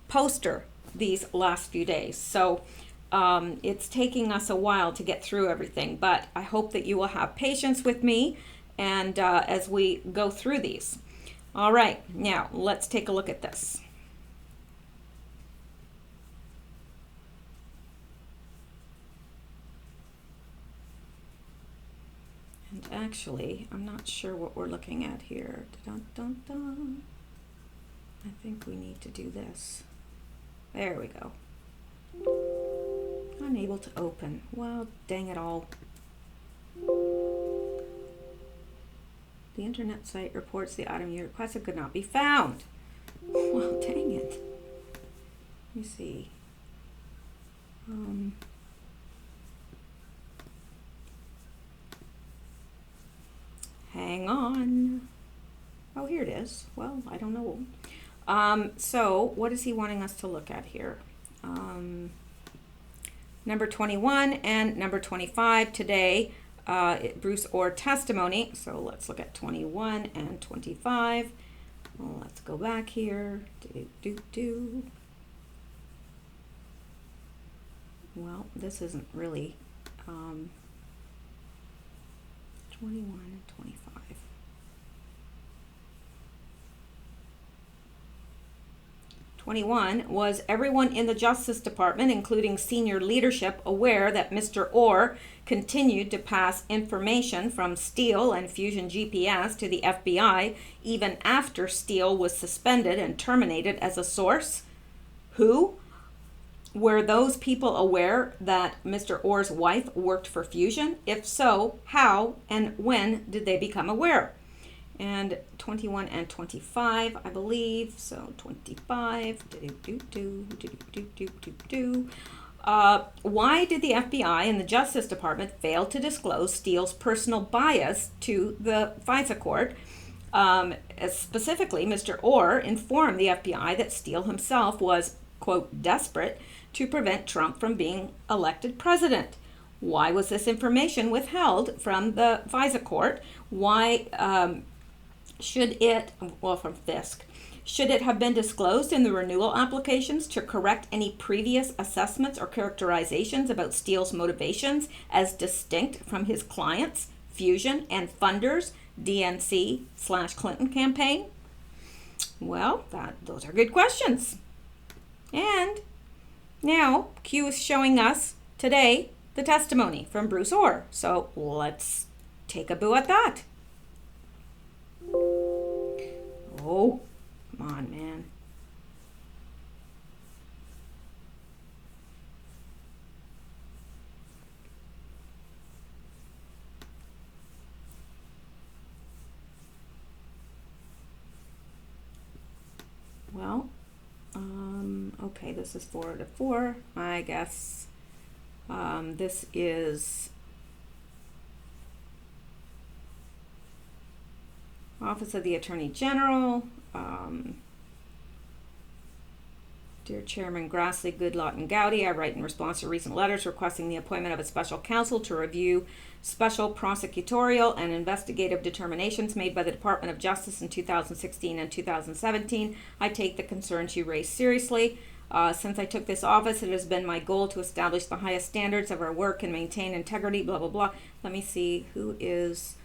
poster these last few days. So it's taking us a while to get through everything, but I hope that you will have patience with me and as we go through these. All right, now let's take a look at this. And actually, I'm not sure what we're looking at here. Dun, dun, dun. I think we need to do this. There we go. Unable to open. Well, dang it all. The internet site reports the item you requested could not be found. Well, dang it. Let me see. Hang on. Oh, here it is. Well, I don't know. So what is he wanting us to look at here? Number 21 and number 25 today, Bruce Orr testimony. So let's look at 21 and 25. Well, let's go back here. Well, this isn't really 21 and 25. 21, was everyone in the Justice Department, including senior leadership, aware that Mr. Orr continued to pass information from Steele and Fusion GPS to the FBI even after Steele was suspended and terminated as a source? Who? Were those people aware that Mr. Orr's wife worked for Fusion? If so, how and when did they become aware? And 21 and 25, I believe. So 25. Why did the FBI and the Justice Department fail to disclose Steele's personal bias to the FISA court? Specifically, Mr. Orr informed the FBI that Steele himself was, quote, desperate to prevent Trump from being elected president. Why was this information withheld from the FISA court? Why should it, well, from Fisk, should it have been disclosed in the renewal applications to correct any previous assessments or characterizations about Steele's motivations as distinct from his clients, Fusion, and funders, DNC/Clinton campaign? Well, those are good questions. And now Q is showing us today the testimony from Bruce Orr. So let's take a boo at that. Oh, come on, man. Well, okay, this is 4 to 4, I guess. This is Office of the Attorney General. Dear Chairman Grassley, Goodlatte, and Gowdy, I write in response to recent letters requesting the appointment of a special counsel to review special prosecutorial and investigative determinations made by the Department of Justice in 2016 and 2017. I take the concerns you raised seriously. Since I took this office, it has been my goal to establish the highest standards of our work and maintain integrity, blah, blah, blah. Let me see who is...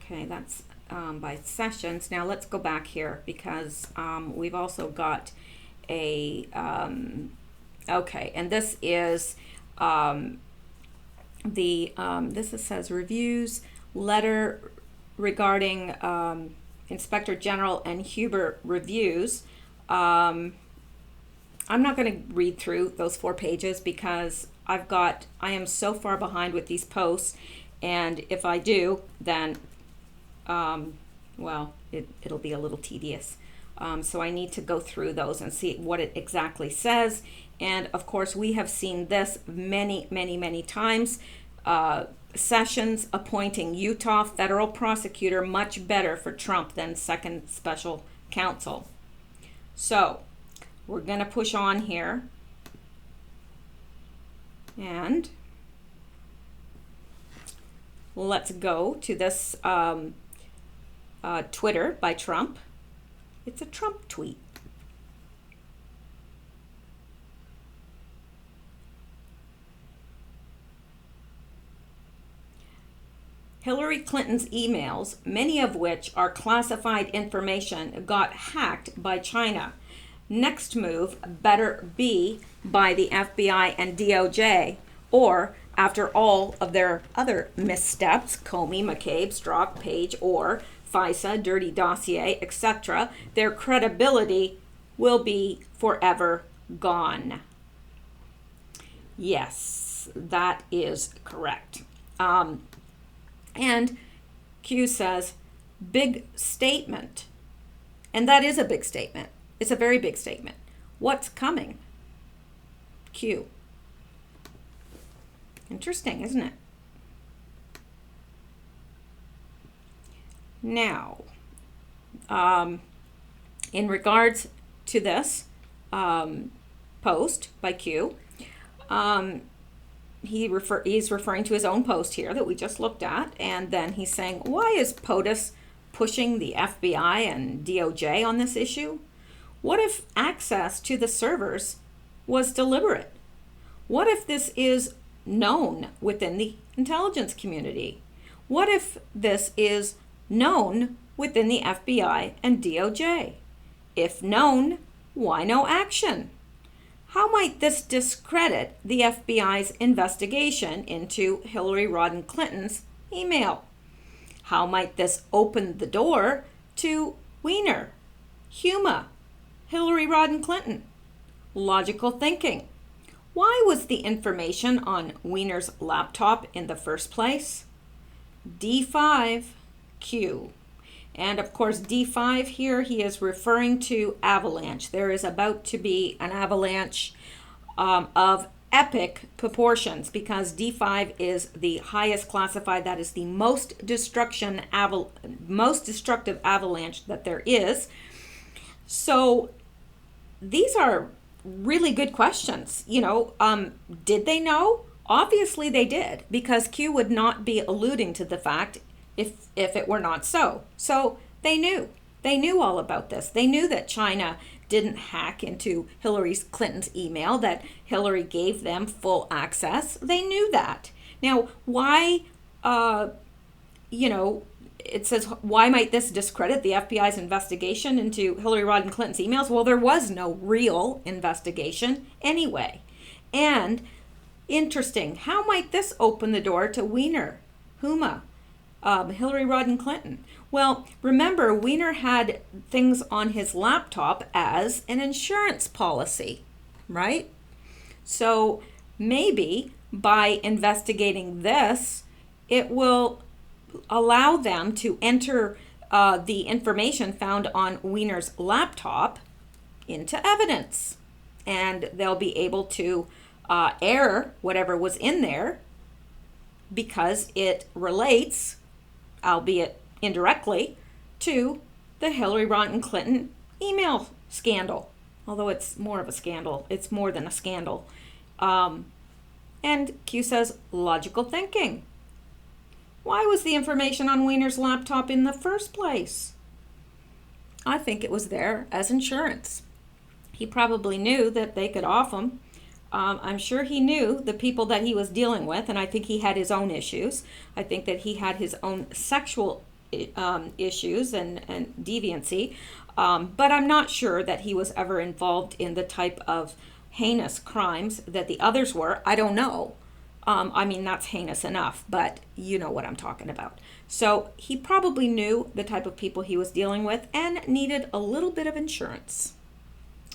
Okay, that's by Sessions. Now let's go back here because we've also got a, okay, and this is this says reviews letter regarding Inspector General and Huber reviews. I'm not going to read through those 4 pages because I am so far behind with these posts, and if I do, then well, it'll be a little tedious. So I need to go through those and see what it exactly says. And of course, we have seen this many, many, many times. Sessions appointing Utah federal prosecutor much better for Trump than second special Council. So we're going to push on here. And let's go to this Twitter by Trump. It's a Trump tweet. Hillary Clinton's emails, many of which are classified information, got hacked by China. Next move better be by the FBI and DOJ, or after all of their other missteps, Comey, McCabe, Strzok, Page, or FISA, dirty dossier, etc., their credibility will be forever gone. Yes, that is correct. And Q says, big statement. And that is a big statement. It's a very big statement. What's coming? Q. Interesting, isn't it? Now, in regards to this post by Q, he's referring to his own post here that we just looked at, and then he's saying, why is POTUS pushing the FBI and DOJ on this issue? What if access to the servers was deliberate? What if this is known within the intelligence community? What if this is known within the FBI and DOJ? If known, why no action? How might this discredit the FBI's investigation into Hillary Rodham Clinton's email? How might this open the door to Weiner, Huma, Hillary Rodham Clinton? Logical thinking. Why was the information on Weiner's laptop in the first place? D5Q. And of course, D5 here, he is referring to avalanche. There is about to be an avalanche of epic proportions because D5 is the highest classified, that is the most destructive avalanche that there is. So these are really good questions. Did they know? Obviously they did, because Q would not be alluding to the fact if it were not so. So they knew. They knew all about this. They knew that China didn't hack into Hillary Clinton's email, that Hillary gave them full access. They knew that. Now, why, it says, why might this discredit the FBI's investigation into Hillary Rodham Clinton's emails? Well, there was no real investigation anyway. And interesting, how might this open the door to Weiner, Huma, Hillary Rodham Clinton? Well, remember, Weiner had things on his laptop as an insurance policy, right? So maybe by investigating this, it will allow them to enter the information found on Weiner's laptop into evidence. And they'll be able to air whatever was in there because it relates, albeit indirectly, to the Hillary Rodham Clinton email scandal. Although it's more of a scandal. It's more than a scandal. And Q says, logical thinking. Why was the information on Weiner's laptop in the first place? I think it was there as insurance. He probably knew that they could off him. I'm sure he knew the people that he was dealing with, and I think he had his own issues. I think that he had his own sexual issues and deviancy, but I'm not sure that he was ever involved in the type of heinous crimes that the others were. I don't know. I mean, that's heinous enough, but you know what I'm talking about. So he probably knew the type of people he was dealing with and needed a little bit of insurance.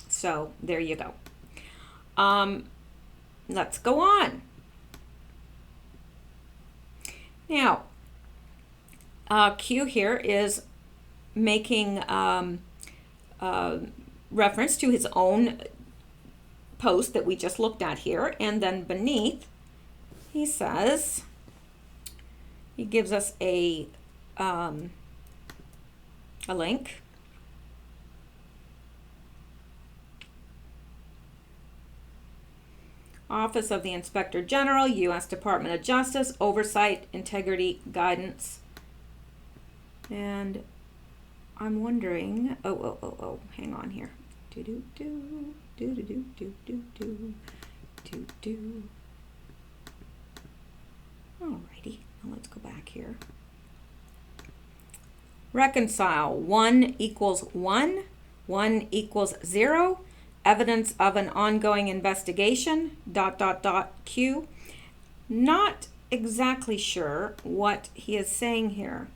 So there you go. Let's go on. Now, Q here is making reference to his own post that we just looked at here, and then beneath he says, he gives us a link. Office of the Inspector General, U.S. Department of Justice, Oversight, Integrity, Guidance. And I'm wondering, hang on here. Alrighty, now let's go back here. Reconcile, 1 equals 1, 1 equals 0, evidence of an ongoing investigation, ... Q. Not exactly sure what he is saying here.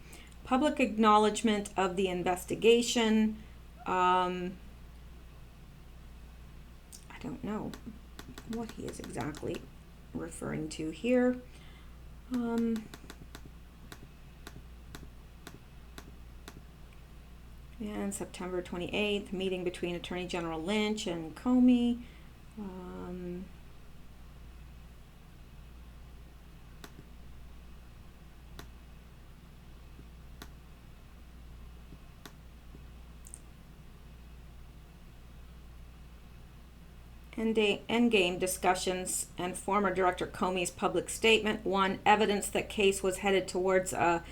Public acknowledgement of the investigation. I don't know what he is exactly referring to here. And September 28th, meeting between Attorney General Lynch and Comey. Endgame discussions and former Director Comey's public statement. 1, evidence that case was headed towards a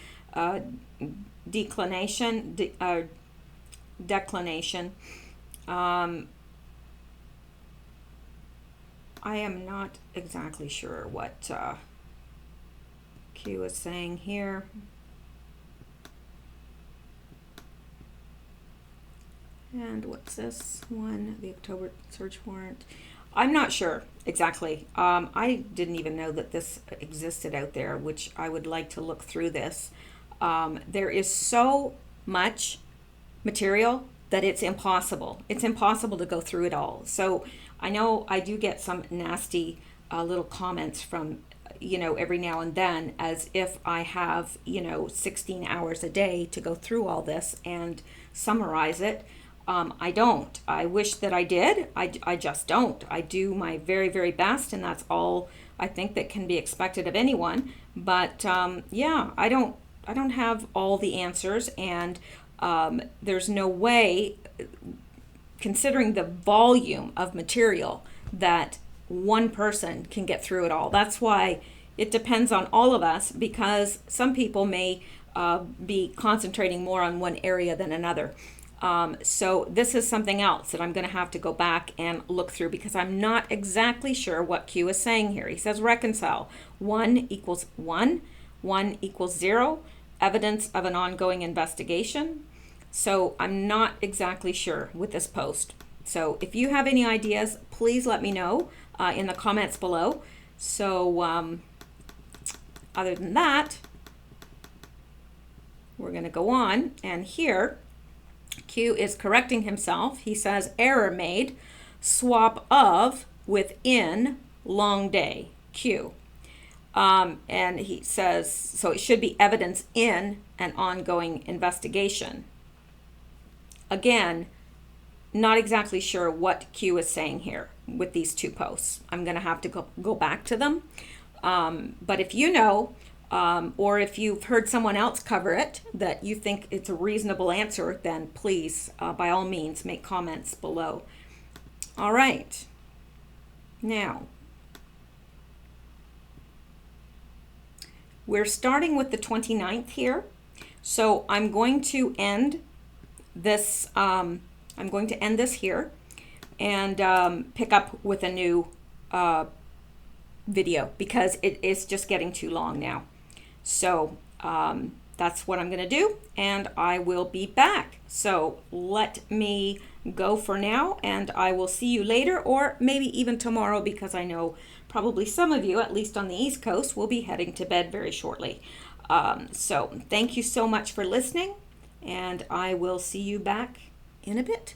declination. I am not exactly sure what Q is saying here. And what's this one? The October search warrant. I'm not sure exactly. I didn't even know that this existed out there, which I would like to look through this. There is so much material that it's impossible. It's impossible to go through it all. So I know I do get some nasty little comments from, every now and then, as if I have, 16 hours a day to go through all this and summarize it. I don't. I wish that I did. I just don't. I do my very, very best, and that's all I think that can be expected of anyone. But I don't have all the answers, and there's no way, considering the volume of material, that one person can get through it all. That's why it depends on all of us, because some people may be concentrating more on one area than another. So this is something else that I'm going to have to go back and look through, because I'm not exactly sure what Q is saying here. He says reconcile. 1 equals 1, 1 equals 0, evidence of an ongoing investigation. So I'm not exactly sure with this post. So if you have any ideas, please let me know in the comments below. So other than that, we're going to go on, and here Q is correcting himself. He says error made, swap of within long day, Q. And he says, so it should be evidence in an ongoing investigation. Again, not exactly sure what Q is saying here with these two posts. I'm going to have to go back to them. But if you know, or if you've heard someone else cover it, that you think it's a reasonable answer, then please, by all means, make comments below. All right. Now, we're starting with the 29th here. So I'm going to end this, here and pick up with a new video, because it is just getting too long now. So that's what I'm going to do, and I will be back. So let me go for now, and I will see you later, or maybe even tomorrow, because I know probably some of you, at least on the East Coast, will be heading to bed very shortly. So thank you so much for listening, and I will see you back in a bit.